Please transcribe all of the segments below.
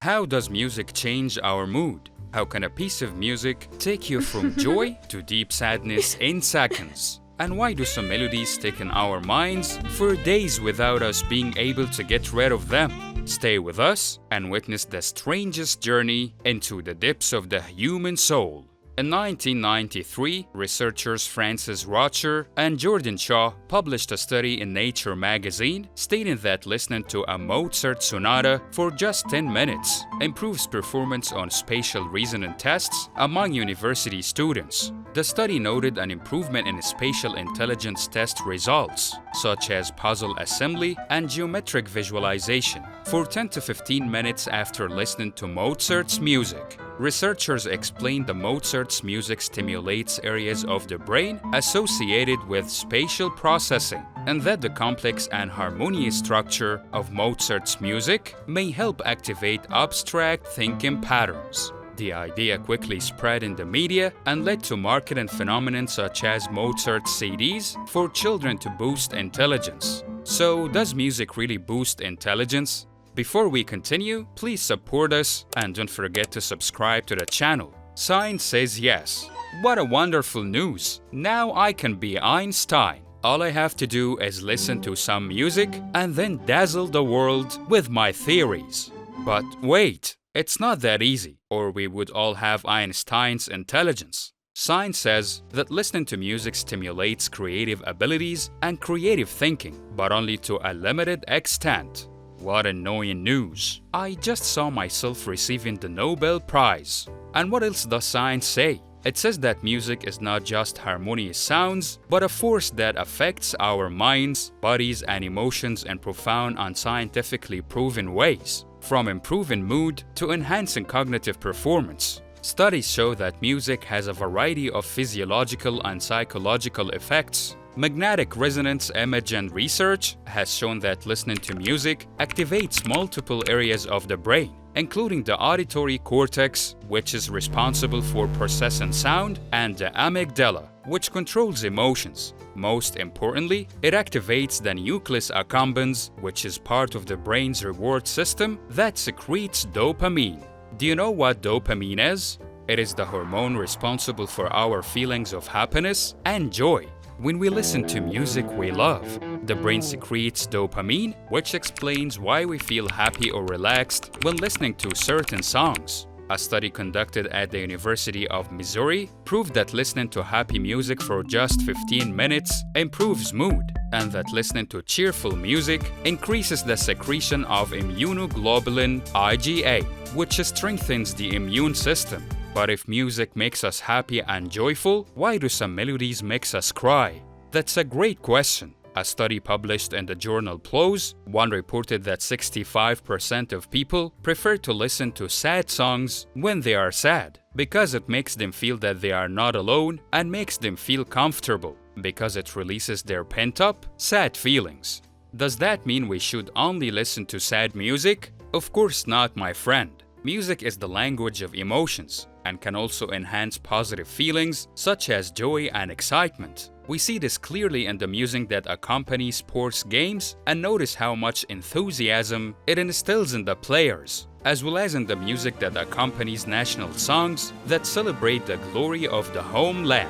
How does music change our mood? How can a piece of music take you from joy to deep sadness in seconds? And why do some melodies stick in our minds for days without us being able to get rid of them? Stay with us and witness the strangest journey into the depths of the human soul. In 1993, researchers Francis Rocher and Jordan Shaw published a study in Nature magazine stating that listening to a Mozart sonata for just 10 minutes improves performance on spatial reasoning tests among university students. The study noted an improvement in spatial intelligence test results, such as puzzle assembly and geometric visualization, for 10 to 15 minutes after listening to Mozart's music. Researchers explained that Mozart's music stimulates areas of the brain associated with spatial processing, and that the complex and harmonious structure of Mozart's music may help activate abstract thinking patterns. The idea quickly spread in the media and led to marketing phenomena such as Mozart CDs for children to boost intelligence. So, does music really boost intelligence? Before we continue, please support us and don't forget to subscribe to the channel. Science says yes. What a wonderful news! Now I can be Einstein. All I have to do is listen to some music and then dazzle the world with my theories. But wait, it's not that easy, or we would all have Einstein's intelligence. Science says that listening to music stimulates creative abilities and creative thinking, but only to a limited extent. What annoying news. I just saw myself receiving the Nobel Prize. And what else does science say? It says that music is not just harmonious sounds, but a force that affects our minds, bodies, and emotions in profound and scientifically proven ways, from improving mood to enhancing cognitive performance. Studies show that music has a variety of physiological and psychological effects. Magnetic resonance imaging research has shown that listening to music activates multiple areas of the brain, including the auditory cortex, which is responsible for processing sound, and the amygdala, which controls emotions. Most importantly, it activates the nucleus accumbens, which is part of the brain's reward system that secretes dopamine. Do you know what dopamine is? It is the hormone responsible for our feelings of happiness and joy. When we listen to music we love, the brain secretes dopamine, which explains why we feel happy or relaxed when listening to certain songs. A study conducted at the University of Missouri proved that listening to happy music for just 15 minutes improves mood, and that listening to cheerful music increases the secretion of immunoglobulin IgA, which strengthens the immune system. But if music makes us happy and joyful, why do some melodies make us cry? That's a great question. A study published in the journal PLOS reported that 65% of people prefer to listen to sad songs when they are sad, because it makes them feel that they are not alone and makes them feel comfortable, because it releases their pent-up, sad feelings. Does that mean we should only listen to sad music? Of course not, my friend. Music is the language of emotions and can also enhance positive feelings such as joy and excitement. We see this clearly in the music that accompanies sports games, and notice how much enthusiasm it instills in the players, as well as in the music that accompanies national songs that celebrate the glory of the homeland.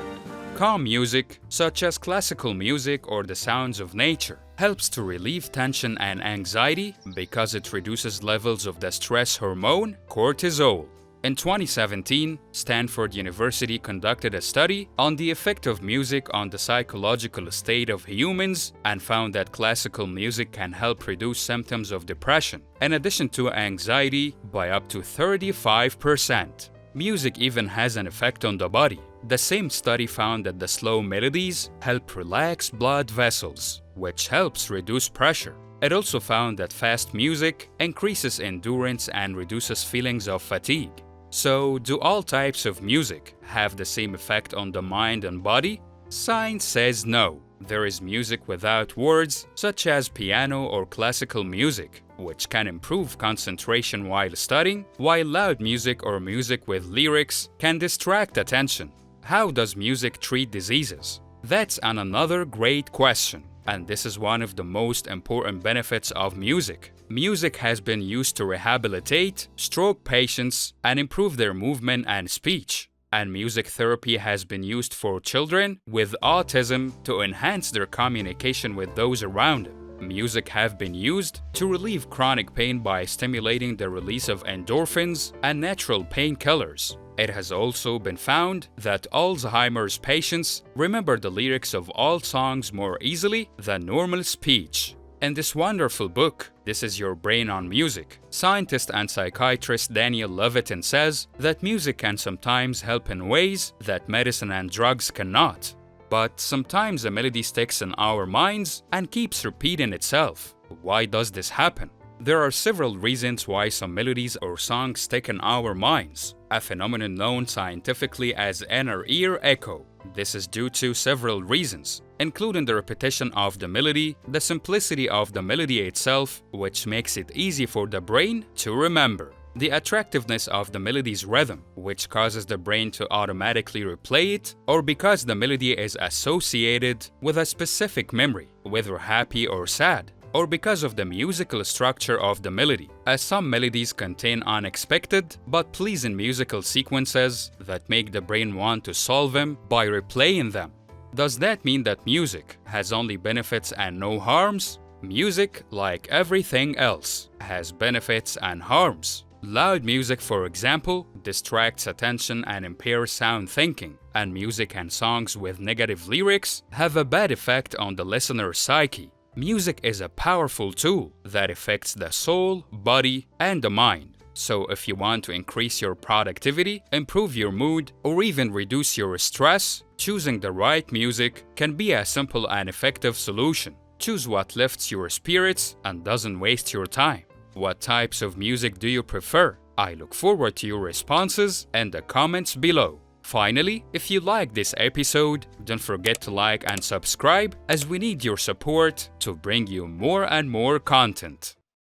Calm music, such as classical music or the sounds of nature, helps to relieve tension and anxiety because it reduces levels of the stress hormone cortisol. In 2017, Stanford University conducted a study on the effect of music on the psychological state of humans and found that classical music can help reduce symptoms of depression, in addition to anxiety, by up to 35%. Music even has an effect on the body. The same study found that the slow melodies help relax blood vessels, which helps reduce pressure. It also found that fast music increases endurance and reduces feelings of fatigue. So, do all types of music have the same effect on the mind and body? Science says no. There is music without words, such as piano or classical music, which can improve concentration while studying, while loud music or music with lyrics can distract attention. How does music treat diseases? That's another great question, and this is one of the most important benefits of music. Music has been used to rehabilitate stroke patients and improve their movement and speech. And music therapy has been used for children with autism to enhance their communication with those around them. Music have been used to relieve chronic pain by stimulating the release of endorphins and natural painkillers. It has also been found that Alzheimer's patients remember the lyrics of all songs more easily than normal speech. In this wonderful book, This Is Your Brain on Music, scientist and psychiatrist Daniel Levitin says that music can sometimes help in ways that medicine and drugs cannot. But sometimes a melody sticks in our minds and keeps repeating itself. Why does this happen? There are several reasons why some melodies or songs stick in our minds, a phenomenon known scientifically as inner ear echo. This is due to several reasons, including the repetition of the melody, the simplicity of the melody itself, which makes it easy for the brain to remember, the attractiveness of the melody's rhythm, which causes the brain to automatically replay it, or because the melody is associated with a specific memory, whether happy or sad, or because of the musical structure of the melody, as some melodies contain unexpected but pleasing musical sequences that make the brain want to solve them by replaying them. Does that mean that music has only benefits and no harms? Music, like everything else, has benefits and harms. Loud music, for example, distracts attention and impairs sound thinking, and music and songs with negative lyrics have a bad effect on the listener's psyche. Music is a powerful tool that affects the soul, body, and the mind. So if you want to increase your productivity, improve your mood, or even reduce your stress, choosing the right music can be a simple and effective solution. Choose what lifts your spirits and doesn't waste your time. What types of music do you prefer? I look forward to your responses in the comments below. Finally, if you like this episode, don't forget to like and subscribe, as we need your support to bring you more and more content.